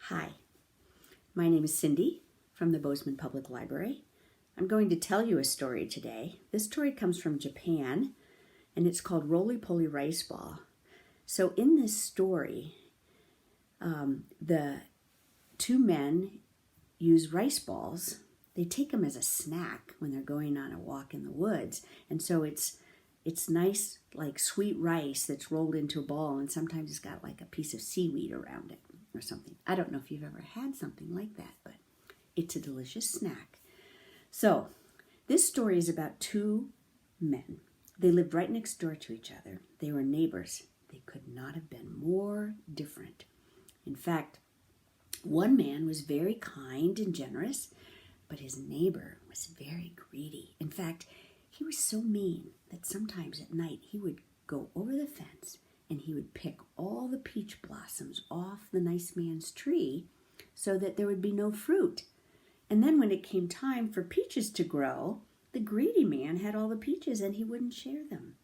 Hi, my name is Cindy from the Bozeman Public Library. I'm going to tell you a story today. This story comes from Japan, and it's called Roly-Poly Riceball. So in this story, the two men use rice balls. They take them as a snack when they're going on a walk in the woods. And so it's nice, like sweet rice that's rolled into a ball, and sometimes it's got like a piece of seaweed around it or something. I don't know if you've ever had something like that, but it's a delicious snack. So this story is about two men. They lived right next door to each other. They were neighbors. They could not have been more different. In fact, one man was very kind and generous, but his neighbor was very greedy. In fact, he was so mean that sometimes at night he would go over the fence and he would pick all the peach blossoms off the nice man's tree so that there would be no fruit. And then when it came time for peaches to grow, the greedy man had all the peaches and he wouldn't share them.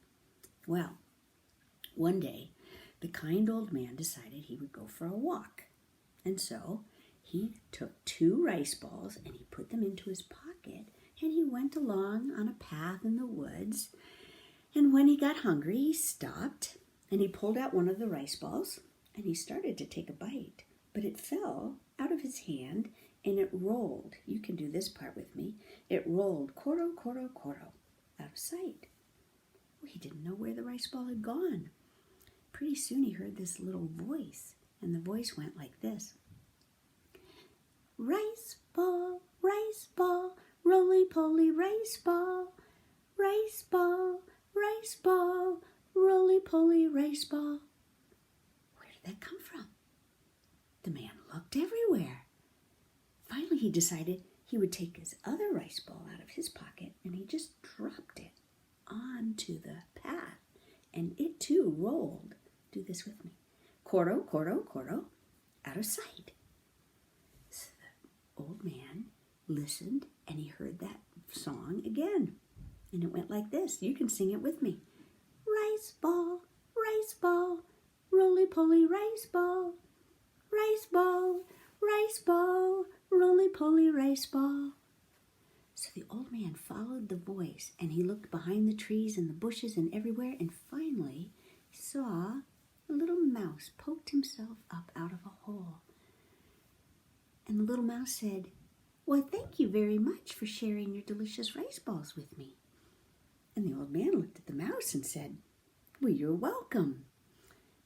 Well, one day, the kind old man decided he would go for a walk. And so he took two rice balls and he put them into his pocket, and he went along on a path in the woods. And when he got hungry, he stopped and he pulled out one of the rice balls and he started to take a bite. But it fell out of his hand and it rolled. You can do this part with me. It rolled corro, corro, corro out of sight. Well, he didn't know where the rice ball had gone. Pretty soon he heard this little voice, and the voice went like this. Rice ball, roly-poly rice ball, rice ball, roly-poly rice ball. Where did that come from? The man looked everywhere. Finally, he decided he would take his other rice ball out of his pocket, and he just dropped it onto the path, and it too rolled. Do this with me. Corro, corro, corro, out of sight. So the old man listened, and he heard that song again. And it went like this. You can sing it with me. Rice ball, roly-poly rice ball, roly-poly rice ball. So the old man followed the voice, and he looked behind the trees and the bushes and everywhere, and finally he saw a little mouse poked himself up out of a hole. And the little mouse said, "Well, thank you very much for sharing your delicious rice balls with me." And the old man looked at the mouse and said, "Well, you're welcome."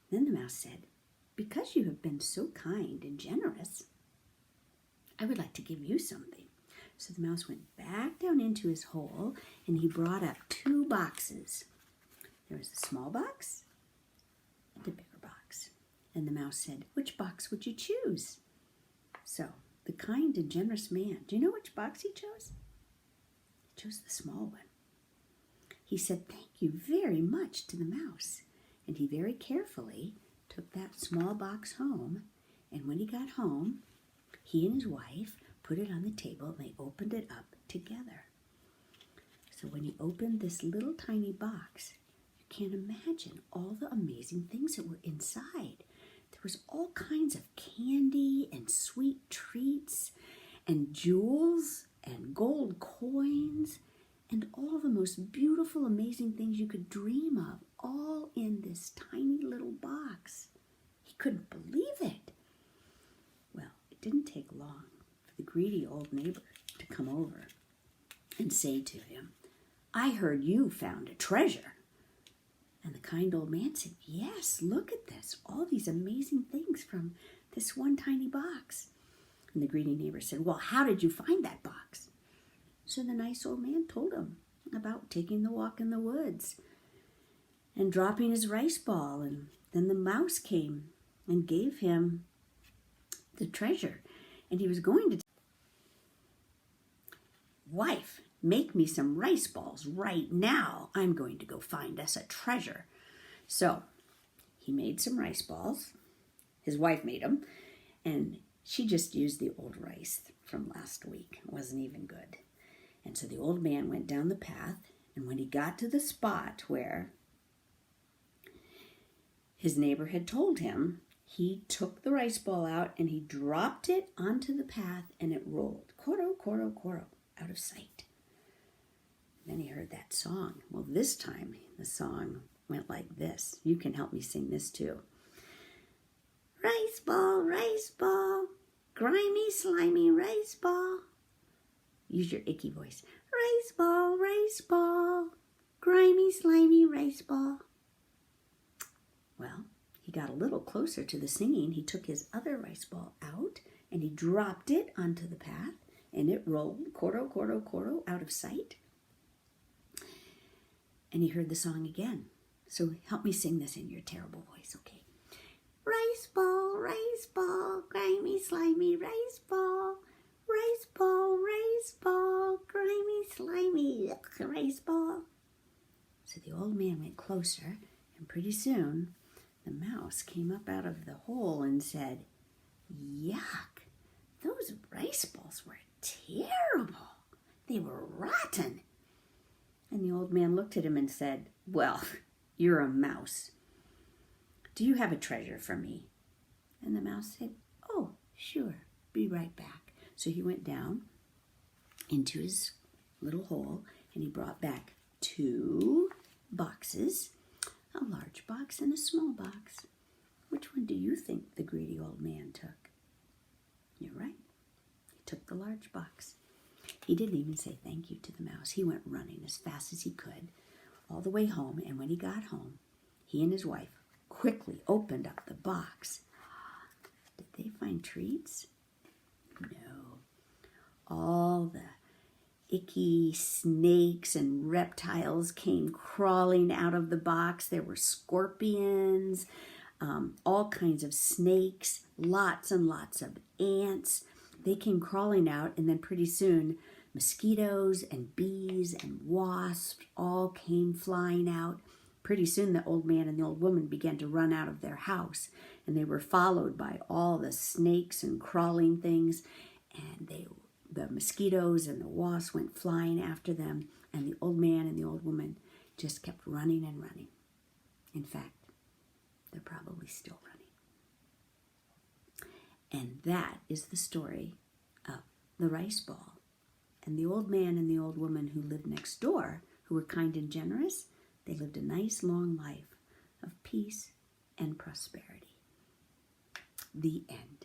Then the mouse said, "Because you have been so kind and generous, I would like to give you something." So the mouse went back down into his hole, and he brought up two boxes. There was a small box and a bigger box. And the mouse said, "Which box would you choose?" So the kind and generous man, do you know which box he chose? He chose the small one. He said, "Thank you very much" to the mouse. And he very carefully took that small box home. And when he got home, he and his wife put it on the table and they opened it up together. So when he opened this little tiny box, you can't imagine all the amazing things that were inside. There was all kinds of candy and sweet treats and jewels and gold coins and all the most beautiful, amazing things you could dream of, all in this tiny little box. He couldn't believe it. Well, it didn't take long for the greedy old neighbor to come over and say to him, "I heard you found a treasure." And the kind old man said, "Yes, look at this, all these amazing things from this one tiny box." And the greedy neighbor said, "Well, how did you find that box?" So the nice old man told him about taking the walk in the woods and dropping his rice ball. And then the mouse came and gave him the treasure. And he was going to, "Wife, make me some rice balls right now. I'm going to go find us a treasure." So he made some rice balls. His wife made them. And she just used the old rice from last week. It wasn't even good. And so the old man went down the path. And when he got to the spot where his neighbor had told him, he took the rice ball out and he dropped it onto the path and it rolled, koro, koro, koro, out of sight. Then he heard that song. Well, this time the song went like this. You can help me sing this too. Rice ball, grimy, slimy rice ball. Use your icky voice. Rice ball, grimy, slimy rice ball. Well, he got a little closer to the singing. He took his other rice ball out and he dropped it onto the path and it rolled, koro, koro, koro, out of sight. And he heard the song again. So help me sing this in your terrible voice, okay? Rice ball, grimy, slimy rice ball. Rice ball, grimy, slimy rice ball. So the old man went closer, and pretty soon the mouse came up out of the hole and said, Yuck, those rice balls were terrible. They were rotten. And the old man looked at him and said, Well, you're a mouse. Do you have a treasure for me? And the mouse said, Oh, sure, be right back. So he went down into his little hole and he brought back 2 boxes, a large box and a small box. Which one do you think the greedy old man took? You're right. He took the large box. He didn't even say thank you to the mouse. He went running as fast as he could all the way home. And when he got home, he and his wife quickly opened up the box. Did they find treats? No. All the icky snakes and reptiles came crawling out of the box. There were scorpions, all kinds of snakes, lots and lots of ants. They came crawling out, and then pretty soon mosquitoes and bees and wasps all came flying out. Pretty soon the old man and the old woman began to run out of their house, and they were followed by all the snakes and crawling things, and the mosquitoes and the wasps went flying after them, and the old man and the old woman just kept running and running. In fact, they're probably still running. And that is the story of the rice ball. And the old man and the old woman who lived next door, who were kind and generous, they lived a nice long life of peace and prosperity. The end.